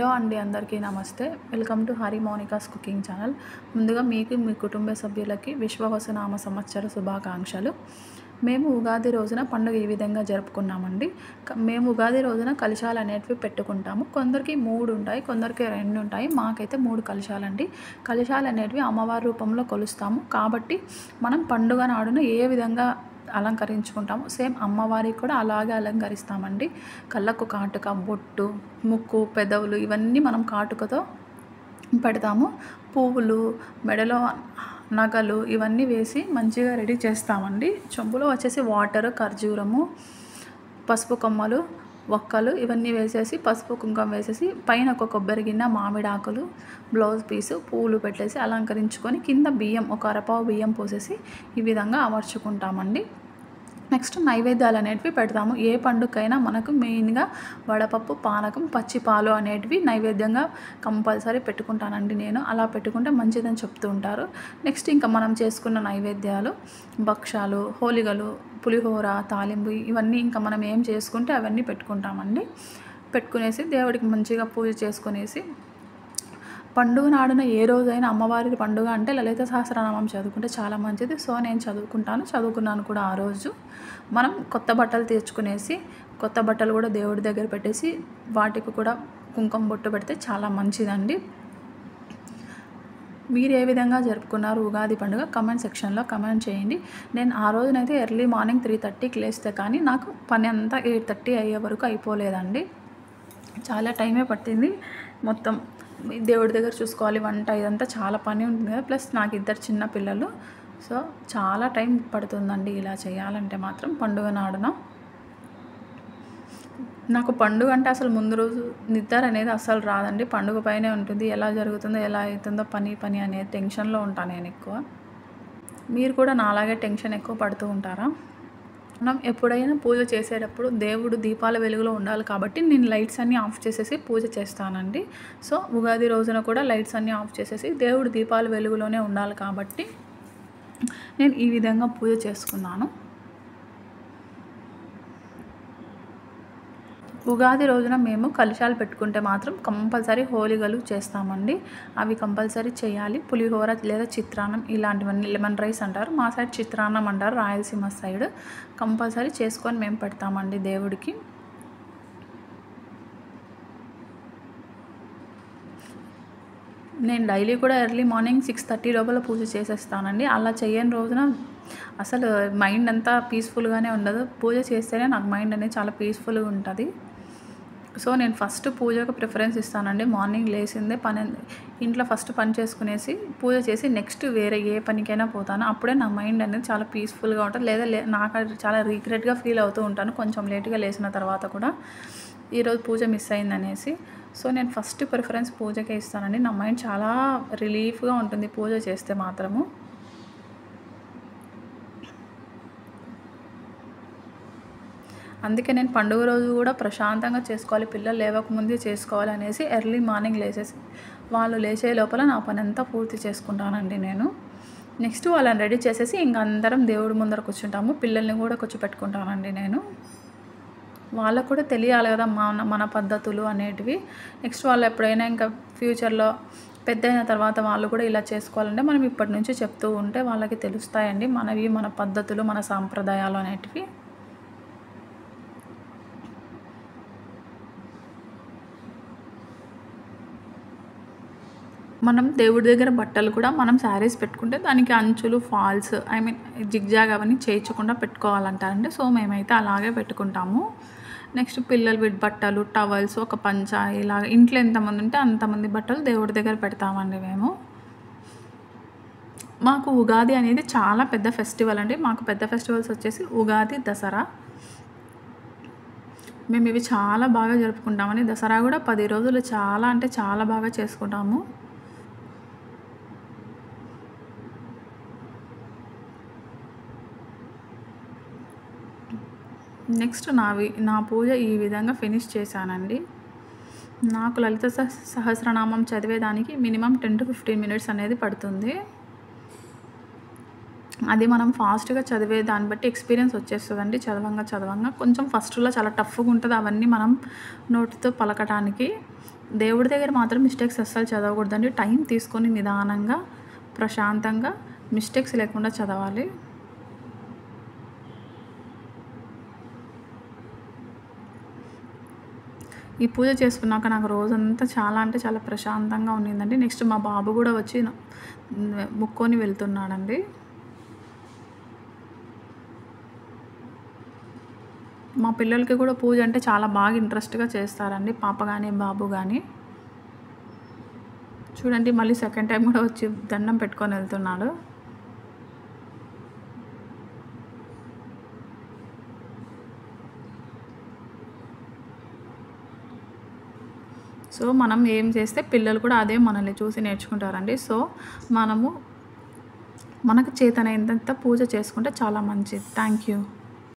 Hello అండి, అందరికీ నమస్తే. Welcome to Hari Mounika's cooking channel. ముందుగా మీకు మీ కుటుంబ సభ్యులకి విశ్వవసునామ సంవత్సర శుభాకాంక్షలు. మేము ఉగాది రోజున పండుగ ఈ విధంగా జరుపుకున్నామండి. మేము ఉగాది రోజున కలశాలు అనేటివి పెట్టుకుంటాము. కొందరికి 3 ఉంటాయి, కొందరికి 2 ఉంటాయి. మాకైతే 3 కలశాలండి. కలశాలు అనేటివి అమ్మవారి రూపంలో కొలుస్తాము కాబట్టి మనం పండుగ నాడున ఏ విధంగా అలంకరించుకుంటాము సేమ్ అమ్మవారికి కూడా అలాగే అలంకరిస్తామండి. కళ్ళకు కాటుక, బొట్టు, ముక్కు, పెదవులు ఇవన్నీ మనం కాటుకతో పెడతాము. పువ్వులు, మెడలో నగలు ఇవన్నీ వేసి మంచిగా రెడీ చేస్తామండి. చెంబులో వచ్చేసి వాటర్, ఖర్జూరము, పసుపు కొమ్మలు, ఒక్కలు ఇవన్నీ వేసేసి పసుపు కుంకుమ వేసేసి పైన ఒక కొబ్బరి గిన్నె, మామిడాకులు, బ్లౌజ్ పీసు, పూలు పెట్టేసి అలంకరించుకొని కింద బియ్యం ఒక అరపావు బియ్యం పోసేసి ఈ విధంగా అమర్చుకుంటామండి. నెక్స్ట్ నైవేద్యాలు అనేటివి పెడతాము. ఏ పండుగకైనా మనకు మెయిన్గా వడపప్పు, పానకం, పచ్చిపాలు అనేటివి నైవేద్యంగా కంపల్సరీ పెట్టుకుంటానండి నేను. అలా పెట్టుకుంటే మంచిదని చెప్తూ ఉంటారు. నెక్స్ట్ ఇంకా మనం చేసుకున్న నైవేద్యాలు భక్షాలు, హోలిగలు, పులిహోర, తాలింపు ఇవన్నీ ఇంకా మనం ఏం చేసుకుంటే అవన్నీ పెట్టుకుంటామండి. పెట్టుకునేసి దేవుడికి మంచిగా పూజ చేసుకునేసి పండుగ నాడున ఏ రోజైనా అమ్మవారి పండుగ అంటే లలిత సహస్రనామం చదువుకుంటే చాలా మంచిది. సో నేను చదువుకున్నాను కూడా. ఆ రోజు మనం కొత్త బట్టలు తెచ్చుకునేసి కొత్త బట్టలు కూడా దేవుడి దగ్గర పెట్టేసి వాటికి కూడా కుంకుమ బొట్టు పెడితే చాలా మంచిదండి. మీరు ఏ విధంగా జరుపుకున్నారు ఉగాది పండుగ కామెంట్ సెక్షన్లో కామెంట్ చేయండి. నేను ఆ రోజునైతే ఎర్లీ మార్నింగ్ 3:30కి లేస్తే కానీ నాకు పని అంతా 8:30 అయ్యే వరకు అయిపోలేదండి. చాలా టైమే పట్టింది. మొత్తం దేవుడి దగ్గర చూసుకోవాలి, వంట ఇదంతా చాలా పని ఉంటుంది కదా. ప్లస్ నాకు 2 చిన్న పిల్లలు. సో చాలా టైం పడుతుందండి ఇలా చేయాలంటే మాత్రం పండుగ నాడున. నాకు పండుగ అంటే అసలు ముందు రోజు నిద్ర అనేది అస్సలు రాదండి. పండుగ పైనే ఉంటుంది. ఎలా జరుగుతుందో ఎలా అవుతుందో పని అనేది టెన్షన్లో ఉంటాను నేను ఎక్కువ. మీరు కూడా నాలాగే టెన్షన్ ఎక్కువ పడుతూ ఉంటారా? మనం ఎప్పుడైనా పూజ చేసేటప్పుడు దేవుడు దీపాల వెలుగులో ఉండాలి కాబట్టి నేను లైట్స్ అన్నీ ఆఫ్ చేసేసి పూజ చేస్తానండి. సో ఉగాది రోజున కూడా లైట్స్ అన్నీ ఆఫ్ చేసేసి దేవుడు దీపాల వెలుగులోనే ఉండాలి కాబట్టి నేను ఈ విధంగా పూజ చేసుకున్నాను. ఉగాది రోజున మేము కలశాలు పెట్టుకుంటే మాత్రం కంపల్సరీ హోలిగలు చేస్తామండి. అవి కంపల్సరీ చేయాలి. పులిహోర లేదా చిత్రాన్నం ఇలాంటివన్నీ, లెమన్ రైస్ అంటారు, మా సైడ్ చిత్రాన్నం అంటారు, రాయలసీమ సైడ్. కంపల్సరీ చేసుకొని మేము పెడతామండి దేవుడికి. నేను డైలీ కూడా ఎర్లీ మార్నింగ్ 6:30 లోపల పూజ చేసేస్తానండి. అలా చేయని రోజున అసలు మైండ్ అంతా పీస్ఫుల్గానే ఉండదు. పూజ చేస్తేనే నాకు మైండ్ అనేది చాలా పీస్ఫుల్గా ఉంటుంది. సో నేను ఫస్ట్ పూజకు ప్రిఫరెన్స్ ఇస్తానండి. మార్నింగ్ లేచిందే ఇంట్లో ఫస్ట్ పని చేసుకునేసి పూజ చేసి నెక్స్ట్ వేరే ఏ పనికైనా పోతాను. అప్పుడే నా మైండ్ అనేది చాలా పీస్ఫుల్గా ఉంటుంది. లేదా నాకు చాలా రిగ్రెట్గా ఫీల్ అవుతూ ఉంటాను కొంచెం లేట్గా లేచిన తర్వాత కూడా, ఈరోజు పూజ మిస్ అయిందనేసి. సో నేను ఫస్ట్ ప్రిఫరెన్స్ పూజకే ఇస్తానండి. నా మైండ్ చాలా రిలీఫ్గా ఉంటుంది పూజ చేస్తే మాత్రము. అందుకే నేను పండుగ రోజు కూడా ప్రశాంతంగా చేసుకోవాలి, పిల్లలు లేవకముందే చేసుకోవాలి అనేసి ఎర్లీ మార్నింగ్ లేచేసి వాళ్ళు లేచే లోపల నా పని అంతా పూర్తి చేసుకుంటానండి నేను. నెక్స్ట్ వాళ్ళని రెడీ చేసేసి ఇంక అందరం దేవుడి ముందర కూర్చుంటాము. పిల్లల్ని కూడా కూర్చోపెట్టుకుంటానండి నేను. వాళ్ళకు కూడా తెలియాలి కదా మన పద్ధతులు అనేటివి. నెక్స్ట్ వాళ్ళు ఎప్పుడైనా ఇంకా ఫ్యూచర్లో పెద్ద అయిన తర్వాత వాళ్ళు కూడా ఇలా చేసుకోవాలంటే మనం ఇప్పటి నుంచి చెప్తూ ఉంటే వాళ్ళకి తెలుస్తాయండి మన పద్ధతులు, మన సాంప్రదాయాలు అనేటివి. మనం దేవుడి దగ్గర బట్టలు కూడా మనం శారీస్ పెట్టుకుంటే దానికి అంచులు, ఫాల్స్ జిగ్జాగ్ అవన్నీ చేయించకుండా పెట్టుకోవాలంటారండి. సో మేమైతే అలాగే పెట్టుకుంటాము. నెక్స్ట్ పిల్లలు బట్టలు, టవల్స్, ఒక పంచ ఇలాగ ఇంట్లో ఎంతమంది ఉంటే అంతమంది బట్టలు దేవుడి దగ్గర పెడతామండి మేము. మాకు ఉగాది అనేది చాలా పెద్ద ఫెస్టివల్ అండి. మాకు పెద్ద ఫెస్టివల్స్ వచ్చేసి ఉగాది, దసరా. మేము ఇవి చాలా బాగా జరుపుకుంటామండి. దసరా కూడా 10 రోజులు చాలా అంటే చాలా బాగా చేసుకుంటాము. నెక్స్ట్ నా పూజ ఈ విధంగా ఫినిష్ చేశానండి. నాకు లలిత సహస్రనామం చదివేదానికి మినిమం 10 to 15 minutes అనేది పడుతుంది. అది మనం ఫాస్ట్గా చదివే దాన్ని బట్టి ఎక్స్పీరియన్స్ వచ్చేస్తుందండి. చదవంగా కొంచెం ఫస్ట్లో చాలా టఫ్గా ఉంటుంది అవన్నీ మనం నోటితో పలకటానికి. దేవుడి దగ్గర మాత్రం మిస్టేక్స్ అస్సలు చదవకూడదండి. టైం తీసుకొని నిదానంగా, ప్రశాంతంగా మిస్టేక్స్ లేకుండా చదవాలి. ఈ పూజ చేసుకున్నాక నాకు రోజంతా చాలా అంటే చాలా ప్రశాంతంగా ఉండిందండి. నెక్స్ట్ మా బాబు కూడా వచ్చి ముక్కొని వెళ్తున్నాడండి. మా పిల్లలకి కూడా పూజ అంటే చాలా బాగా ఇంట్రెస్ట్‌గా చేస్తారండి. పాప గాని, బాబు గాని. చూడండి మళ్ళీ సెకండ్ టైం కూడా వచ్చి దండం పెట్టుకొని వెళ్తున్నాడు. సో, మనం ఏం చేస్తే పిల్లలు కూడా అదే మనల్ని చూసి నేర్చుకుంటారండి. సో, మనకు చేతనైనంత పూజ చేసుకుంటే చాలా మంచిది. Thank you.